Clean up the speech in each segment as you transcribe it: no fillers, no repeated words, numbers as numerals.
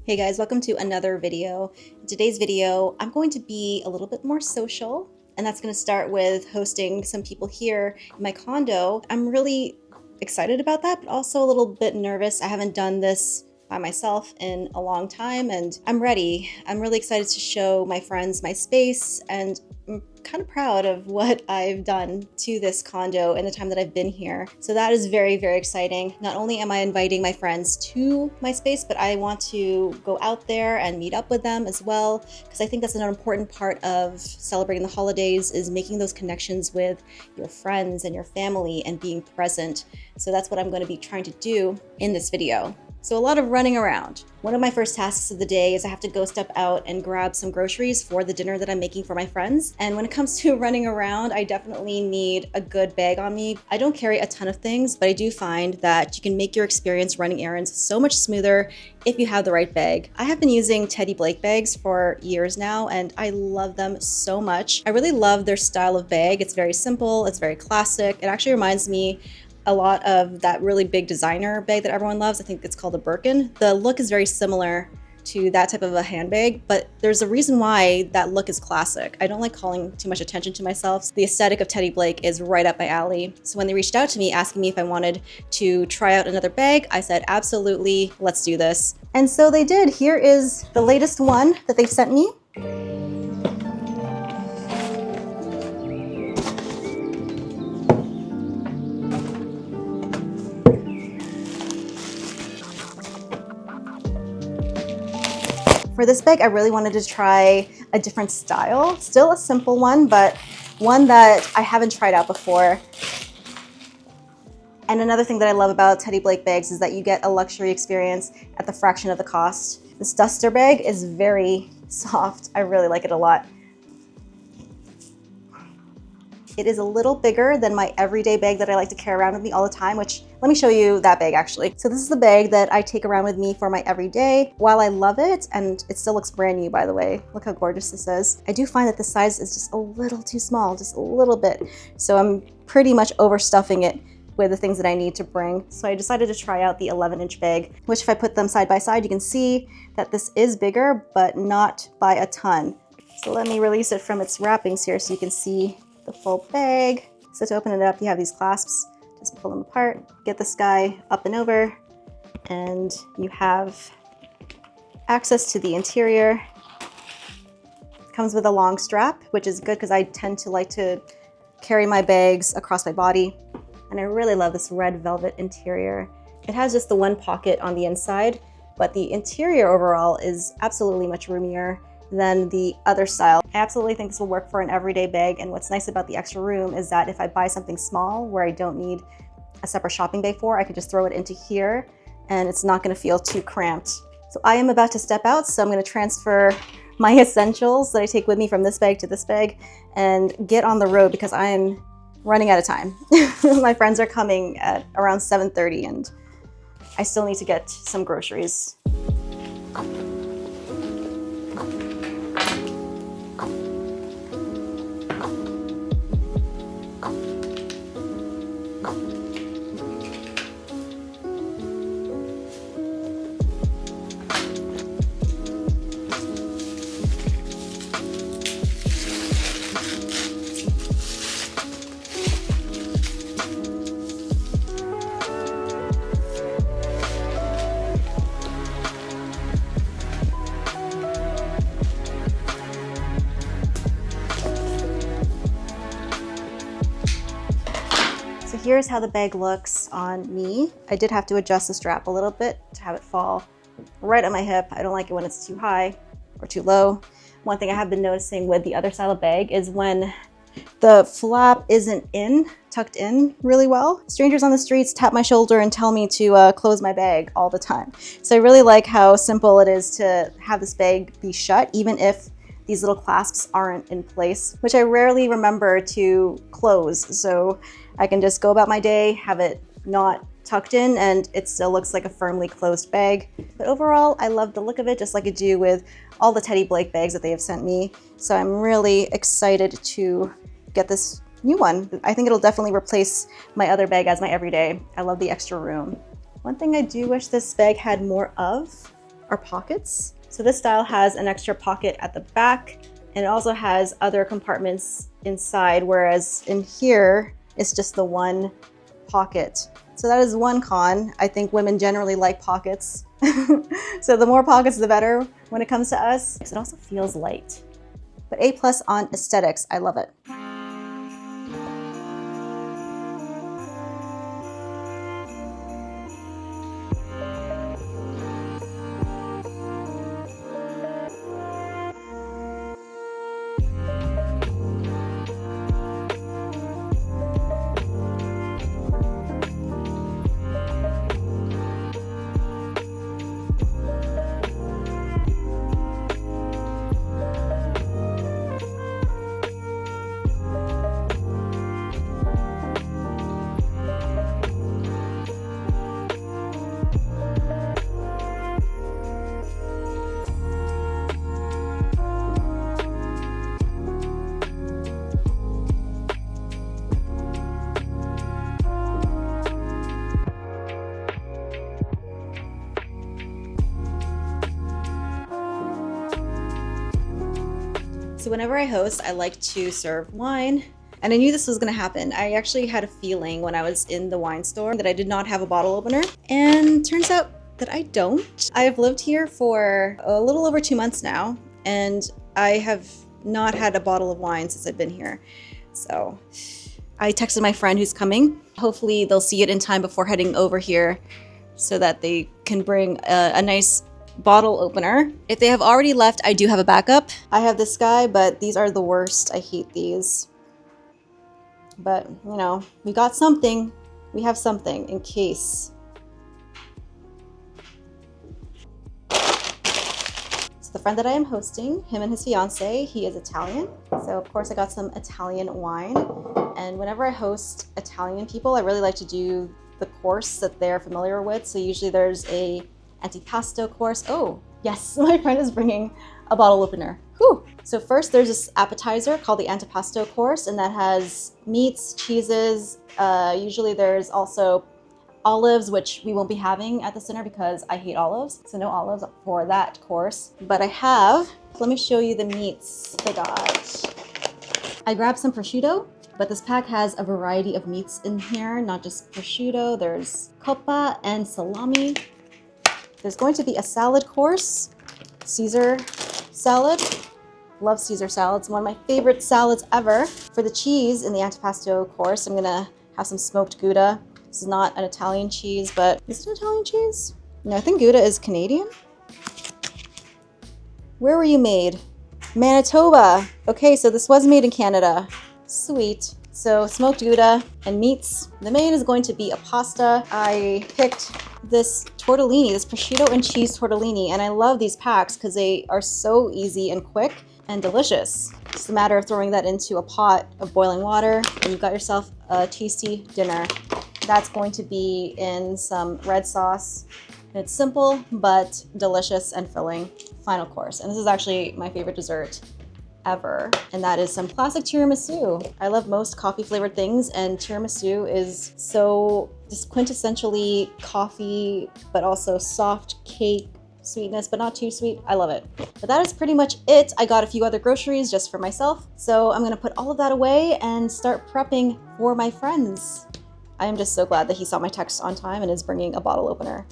Hey guys, welcome to another video. In today's video, I'm going to be a little bit more social, and that's going to start with hosting some people here in my condo. I'm really excited about that, but also a little bit nervous. I haven't done this by myself in a long time, and I'm ready. I'm really excited to show my friends my space, and I'm kind of proud of what I've done to this condo in the time that I've been here. So that is very, very exciting. Not only am I inviting my friends to my space, but I want to go out there and meet up with them as well, because I think that's an important part of celebrating the holidays, is making those connections with your friends and your family and being present. So that's what I'm going to be trying to do in this video. So a lot of running around. One of my first tasks of the day is I have to go step out and grab some groceries for the dinner that I'm making for my friends. And when it comes to running around, I definitely need a good bag on me. I don't carry a ton of things, but I do find that you can make your experience running errands so much smoother if you have the right bag. I have been using Teddy Blake bags for years now, and I love them so much. I really love their style of bag. It's very simple, it's very classic. It actually reminds me a lot of that really big designer bag that everyone loves. I think it's called a Birkin. The look is very similar to that type of a handbag, but there's a reason why that look is classic. I don't like calling too much attention to myself. The aesthetic of Teddy Blake is right up my alley. So when they reached out to me asking me if I wanted to try out another bag, I said, absolutely, let's do this. And so they did. Here is the latest one that they've sent me. For this bag, I really wanted to try a different style. Still a simple one, but one that I haven't tried out before. And another thing that I love about Teddy Blake bags is that you get a luxury experience at the fraction of the cost. This duster bag is very soft. I really like it a lot. It is a little bigger than my everyday bag that I like to carry around with me all the time, which let me show you that bag actually. So this is the bag that I take around with me for my everyday. While I love it, and it still looks brand new by the way, look how gorgeous this is. I do find that the size is just a little too small, just a little bit. So I'm pretty much overstuffing it with the things that I need to bring. So I decided to try out the 11-inch bag, which if I put them side by side, you can see that this is bigger, but not by a ton. So let me release it from its wrappings here so you can see the full bag. So to open it up, you have these clasps. Just pull them apart, get this guy up and over, and you have access to the interior. It comes with a long strap, which is good because I tend to like to carry my bags across my body. And I really love this red velvet interior. It has just the one pocket on the inside, but the interior overall is absolutely much roomier than the other style. I absolutely think this will work for an everyday bag, and what's nice about the extra room is that if I buy something small where I don't need a separate shopping bag for, I could just throw it into here and it's not going to feel too cramped. So I am about to step out, so I'm going to transfer my essentials that I take with me from this bag to this bag and get on the road because I am running out of time. My friends are coming at around 7:30 and I still need to get some groceries. So here's how the bag looks on me. I did have to adjust the strap a little bit to have it fall right on my hip. I don't like it when it's too high or too low. One thing I have been noticing with the other style of bag is when the flap isn't tucked in really well. Strangers on the streets tap my shoulder and tell me to close my bag all the time. So I really like how simple it is to have this bag be shut, even if these little clasps aren't in place, which I rarely remember to close. So I can just go about my day, have it not tucked in, and it still looks like a firmly closed bag. But overall, I love the look of it, just like I do with all the Teddy Blake bags that they have sent me. So I'm really excited to get this new one. I think it'll definitely replace my other bag as my everyday. I love the extra room. One thing I do wish this bag had more of are pockets. So this style has an extra pocket at the back, and it also has other compartments inside, whereas in here, it's just the one pocket. So that is one con. I think women generally like pockets. So the more pockets, the better when it comes to us. It also feels light. But A+ on aesthetics, I love it. So whenever I host, I like to serve wine. And I knew this was gonna happen. I actually had a feeling when I was in the wine store that I did not have a bottle opener. And turns out that I don't. I have lived here for a little over 2 months now, and I have not had a bottle of wine since I've been here. So I texted my friend who's coming. Hopefully they'll see it in time before heading over here so that they can bring a nice bottle opener. If they have already left, I do have a backup. I have this guy, but these are the worst. I hate these. But, you know, we got something. We have something in case. So the friend that I am hosting, him and his fiance, he is Italian. So of course I got some Italian wine. And whenever I host Italian people, I really like to do the course that they're familiar with. So usually there's a antipasto course. Oh, yes, my friend is bringing a bottle opener. Whew. So first there's this appetizer called the antipasto course, and that has meats, cheeses. Usually there's also olives, which we won't be having at the center because I hate olives. So no olives for that course. But I have, let me show you the meats I got. I grabbed some prosciutto, but this pack has a variety of meats in here, not just prosciutto. There's coppa and salami. There's going to be a salad course, Caesar salad. Love Caesar salads, one of my favorite salads ever. For the cheese in the antipasto course, I'm gonna have some smoked Gouda. This is not an Italian cheese, but is it an Italian cheese? No, I think Gouda is Canadian. Where were you made? Manitoba. Okay, so this was made in Canada. Sweet. So smoked Gouda and meats. The main is going to be a pasta. I picked this tortellini, this prosciutto and cheese tortellini, and I love these packs because they are so easy and quick and delicious. It's a matter of throwing that into a pot of boiling water, and you've got yourself a tasty dinner. That's going to be in some red sauce. And it's simple, but delicious and filling. Final course. And this is actually my favorite dessert ever, and that is some classic tiramisu. I love most coffee flavored things, and tiramisu is so just quintessentially coffee, but also soft cake sweetness, but not too sweet. I love it. But that is pretty much it. I got a few other groceries just for myself, so I'm gonna put all of that away and start prepping for my friends. I am just so glad that he saw my text on time and is bringing a bottle opener.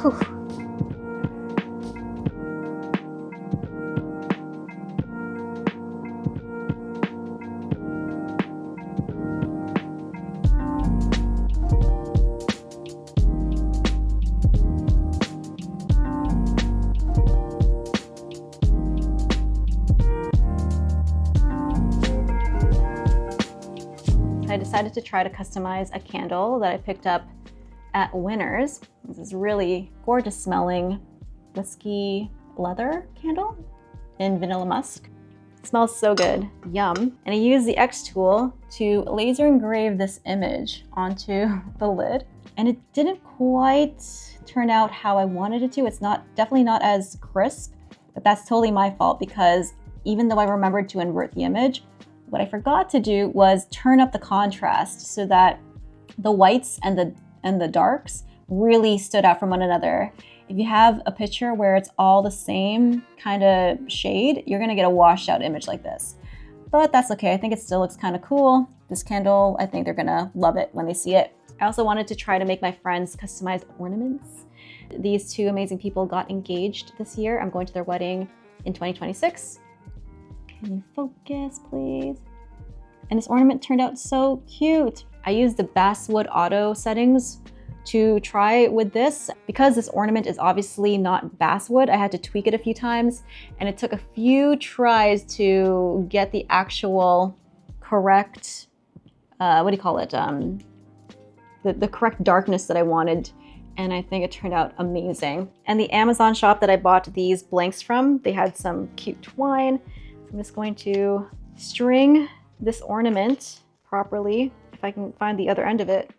Whew. I decided to try to customize a candle that I picked up at Winners. This is really gorgeous smelling whiskey leather candle in vanilla musk. It smells so good, yum. And I used the xTool to laser engrave this image onto the lid. And it didn't quite turn out how I wanted it to. It's definitely not as crisp, but that's totally my fault because even though I remembered to invert the image, what I forgot to do was turn up the contrast so that the whites and the darks really stood out from one another. If you have a picture where it's all the same kind of shade, you're gonna get a washed out image like this. But that's okay, I think it still looks kind of cool. This candle, I think they're gonna love it when they see it. I also wanted to try to make my friends customized ornaments. These two amazing people got engaged this year. I'm going to their wedding in 2026. Can you focus, please? And this ornament turned out so cute. I used the basswood auto settings to try with this. Because this ornament is obviously not basswood, I had to tweak it a few times, and it took a few tries to get the actual correct, what do you call it? The correct darkness that I wanted. And I think it turned out amazing. And the Amazon shop that I bought these blanks from, they had some cute twine. So I'm just going to string this ornament properly, if I can find the other end of it.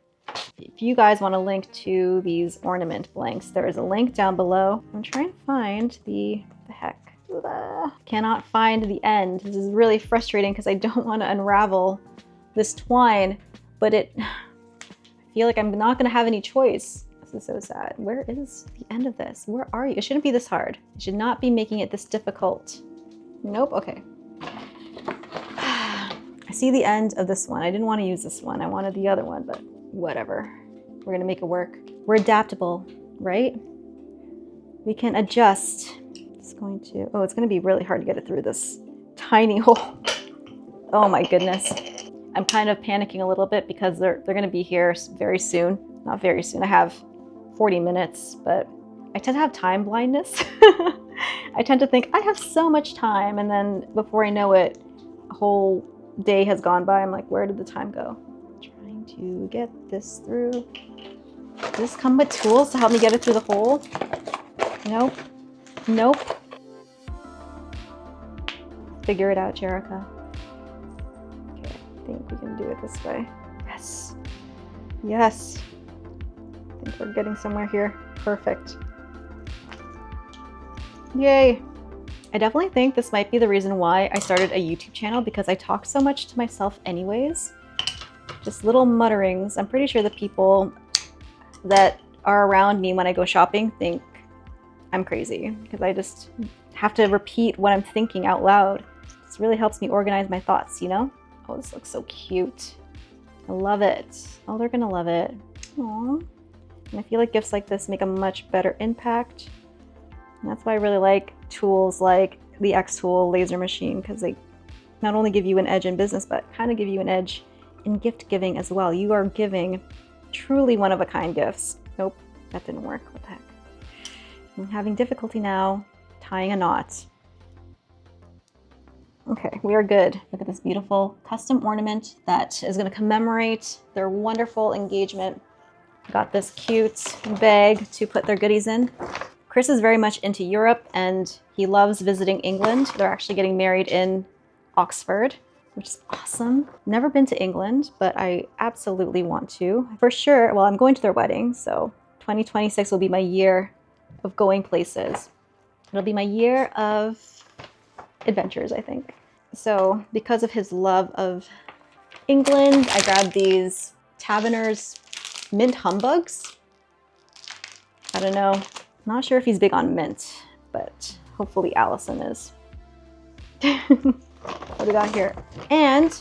If you guys want a link to these ornament blanks, there is a link down below. I'm trying to find the heck. Cannot find the end. This is really frustrating because I don't want to unravel this twine, but I feel like I'm not going to have any choice. This is so sad. Where is the end of this? Where are you? It shouldn't be this hard. I should not be making it this difficult. Nope, okay. I see the end of this one. I didn't want to use this one. I wanted the other one, but whatever. We're gonna make it work. We're adaptable, right? We can adjust. It's going to, oh, it's gonna be really hard to get it through this tiny hole. Oh my goodness. I'm kind of panicking a little bit because they're gonna be here very soon. Not very soon, I have 40 minutes, but I tend to have time blindness. I tend to think I have so much time, and then before I know it, a whole day has gone by. I'm like, where did the time go? Trying to get this through. Does this come with tools to help me get it through the hole? Nope. Nope. Figure it out, Jerica. Okay, I think we can do it this way. Yes. Yes. I think we're getting somewhere here. Perfect. Yay. I definitely think this might be the reason why I started a YouTube channel, because I talk so much to myself anyways. Just little mutterings. I'm pretty sure the people that are around me when I go shopping think I'm crazy, because I just have to repeat what I'm thinking out loud. This really helps me organize my thoughts, you know? Oh, this looks so cute. I love it. Oh, they're gonna love it. Aww. And I feel like gifts like this make a much better impact. And that's why I really like tools like the xTool laser machine, because they not only give you an edge in business, but kind of give you an edge in gift giving as well. You are giving truly one-of-a-kind gifts. Nope, that didn't work. What the heck? I'm having difficulty now tying a knot. Okay, we are good. Look at this beautiful custom ornament that is going to commemorate their wonderful engagement. Got this cute bag to put their goodies in. Chris is very much into Europe and he loves visiting England. They're actually getting married in Oxford, which is awesome. Never been to England, but I absolutely want to. For sure, well, I'm going to their wedding, so 2026 will be my year of going places. It'll be my year of adventures, I think. So because of his love of England, I grabbed these Taverner's mint humbugs. I don't know. Not sure if he's big on mint, but hopefully Allison is. What do we got here? And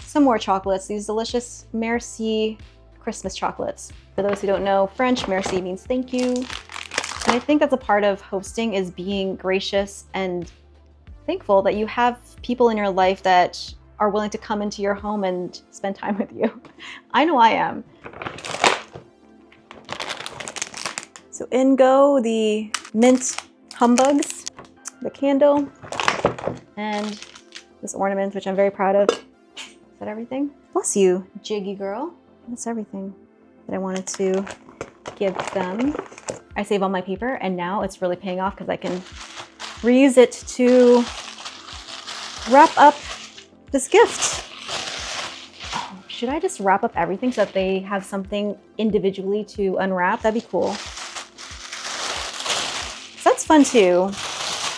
some more chocolates. These delicious Merci Christmas chocolates. For those who don't know French, merci means thank you. And I think that's a part of hosting, is being gracious and thankful that you have people in your life that are willing to come into your home and spend time with you. I know I am. So in go the mint humbugs, the candle, and this ornament, which I'm very proud of. Is that everything? Bless you, Jiggy girl. That's everything that I wanted to give them. I save all my paper, and now it's really paying off because I can reuse it to wrap up this gift. Oh, should I just wrap up everything so that they have something individually to unwrap? That'd be cool. So that's fun too,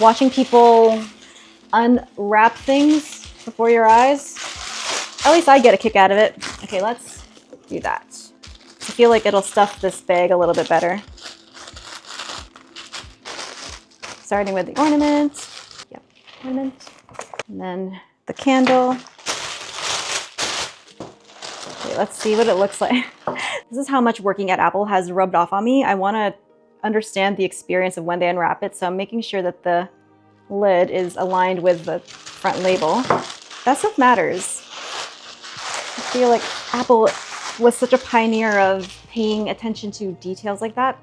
watching people unwrap things before your eyes. At least I get a kick out of it. Okay, let's do that. I feel like it'll stuff this bag a little bit better. starting with the ornament. Yep, ornament. And then the candle. Okay, let's see what it looks like. This is how much working at Apple has rubbed off on me. I want to understand the experience of when they unwrap it, so I'm making sure that the lid is aligned with the front label. That stuff matters. I feel like Apple was such a pioneer of paying attention to details like that,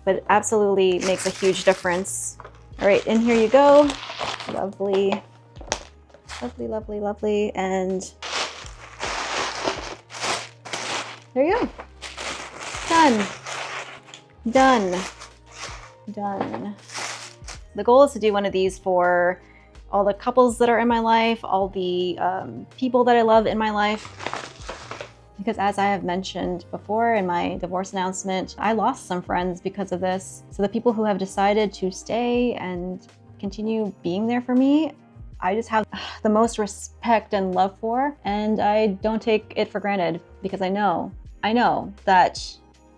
but it absolutely makes a huge difference. All right, in here you go. Lovely, lovely, lovely, lovely. And there you go. Done. Done. Done. The goal is to do one of these for all the couples that are in my life, all the people that I love in my life. Because as I have mentioned before in my divorce announcement, I lost some friends because of this. So the people who have decided to stay and continue being there for me, I just have the most respect and love for, and I don't take it for granted because I know that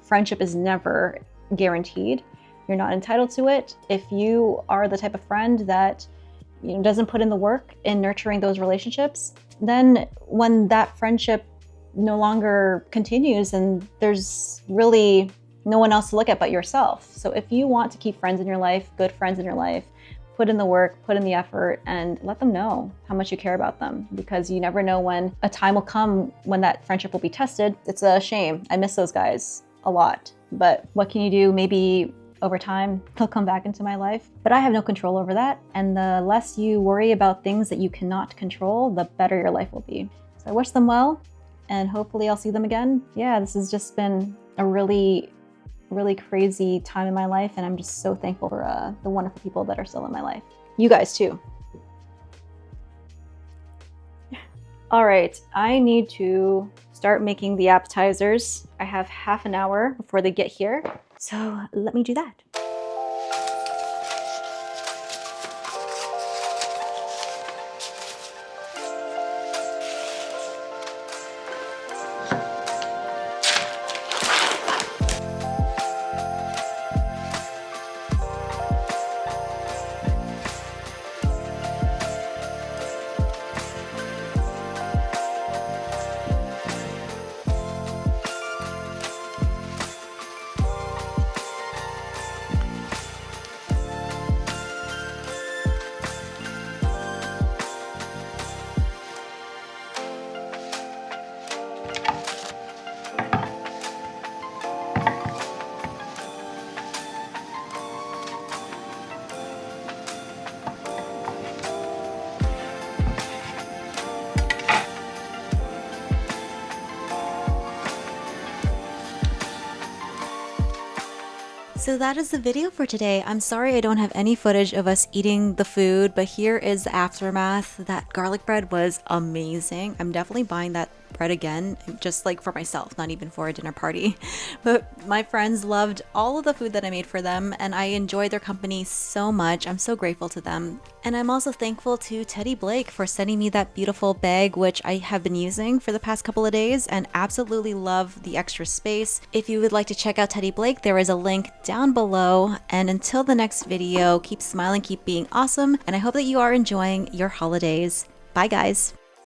friendship is never guaranteed. You're not entitled to it. If you are the type of friend that doesn't put in the work in nurturing those relationships, then when that friendship no longer continues, and there's really no one else to look at but yourself. So if you want to keep friends in your life, good friends in your life, put in the work, put in the effort, and let them know how much you care about them, because you never know when a time will come when that friendship will be tested. It's a shame. I miss those guys a lot, but what can you do? Maybe over time, they'll come back into my life, but I have no control over that. And the less you worry about things that you cannot control, the better your life will be. So I wish them well, and hopefully I'll see them again. Yeah, this has just been a really crazy time in my life, and I'm just so thankful for the wonderful people that are still in my life. You guys too. All right, I need to start making the appetizers. I have half an hour before they get here, so let me do that. So that is the video for today. I'm sorry I don't have any footage of us eating the food, but here is the aftermath. That garlic bread was amazing. I'm definitely buying that bread again, just like for myself, not even for a dinner party. But my friends loved all of the food that I made for them, and I enjoyed their company so much. I'm so grateful to them. And I'm also thankful to Teddy Blake for sending me that beautiful bag, which I have been using for the past couple of days and absolutely love the extra space. If you would like to check out Teddy Blake, there is a link down below. And until the next video, keep smiling, keep being awesome, and I hope that you are enjoying your holidays. Bye guys.